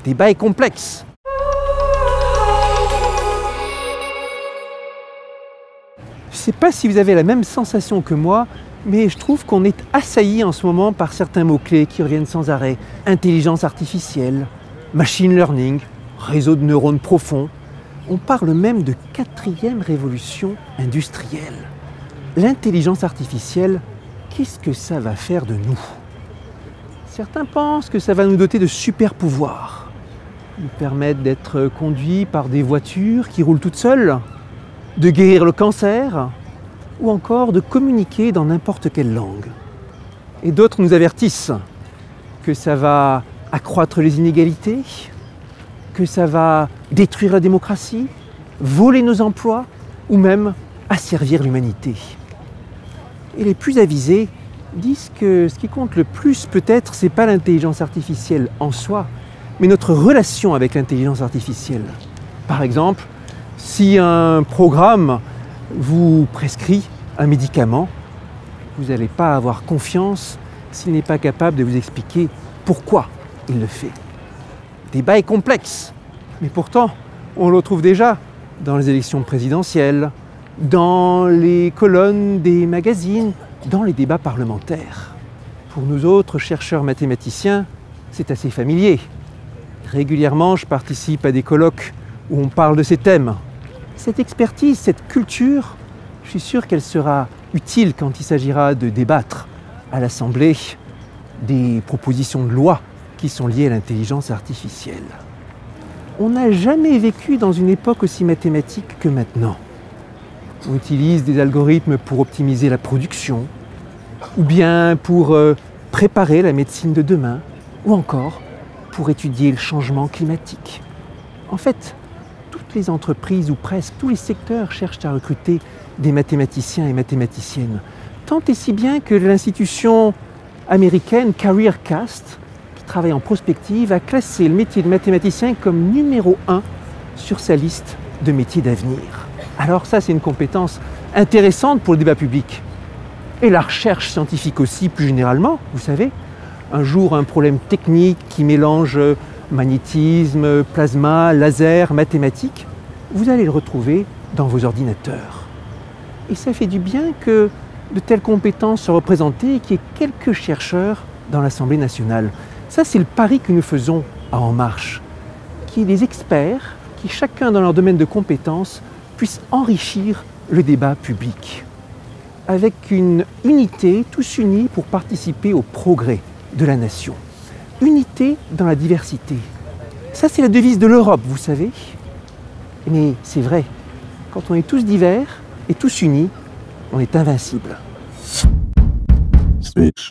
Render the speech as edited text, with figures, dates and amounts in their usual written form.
débat est complexe. Je ne sais pas si vous avez la même sensation que moi, mais je trouve qu'on est assailli en ce moment par certains mots-clés qui reviennent sans arrêt. Intelligence artificielle, machine learning, réseau de neurones profonds. On parle même de 4e révolution industrielle. L'intelligence artificielle, qu'est-ce que ça va faire de nous? Certains pensent que ça va nous doter de super pouvoirs, nous permettre d'être conduits par des voitures qui roulent toutes seules, de guérir le cancer, ou encore de communiquer dans n'importe quelle langue. Et d'autres nous avertissent que ça va accroître les inégalités, que ça va détruire la démocratie, voler nos emplois, ou même asservir l'humanité. Et les plus avisés disent que ce qui compte le plus peut-être, c'est pas l'intelligence artificielle en soi, mais notre relation avec l'intelligence artificielle. Par exemple, si un programme vous prescrit un médicament, vous n'allez pas avoir confiance s'il n'est pas capable de vous expliquer pourquoi il le fait. Le débat est complexe, mais pourtant, on le retrouve déjà dans les élections présidentielles, dans les colonnes des magazines, dans les débats parlementaires. Pour nous autres chercheurs mathématiciens, c'est assez familier. Régulièrement, je participe à des colloques où on parle de ces thèmes. Cette expertise, cette culture, je suis sûr qu'elle sera utile quand il s'agira de débattre à l'Assemblée des propositions de loi qui sont liées à l'intelligence artificielle. On n'a jamais vécu dans une époque aussi mathématique que maintenant. On utilise des algorithmes pour optimiser la production, ou bien pour préparer la médecine de demain, ou encore pour étudier le changement climatique. En fait, toutes les entreprises, ou presque tous les secteurs, cherchent à recruter des mathématiciens et mathématiciennes. Tant et si bien que l'institution américaine CareerCast, qui travaille en prospective, a classé le métier de mathématicien comme numéro 1 sur sa liste de métiers d'avenir. Alors ça, c'est une compétence intéressante pour le débat public. Et la recherche scientifique aussi, plus généralement, vous savez. Un jour, un problème technique qui mélange magnétisme, plasma, laser, mathématiques, vous allez le retrouver dans vos ordinateurs. Et ça fait du bien que de telles compétences soient représentées et qu'il y ait quelques chercheurs dans l'Assemblée nationale. Ça, c'est le pari que nous faisons à En Marche. Qu'il y ait des experts qui, chacun dans leur domaine de compétences, puissent enrichir le débat public. Avec une unité, tous unis pour participer au progrès de la nation. Unité dans la diversité. Ça, c'est la devise de l'Europe, vous savez. Mais c'est vrai, quand on est tous divers et tous unis, on est invincible. Switch.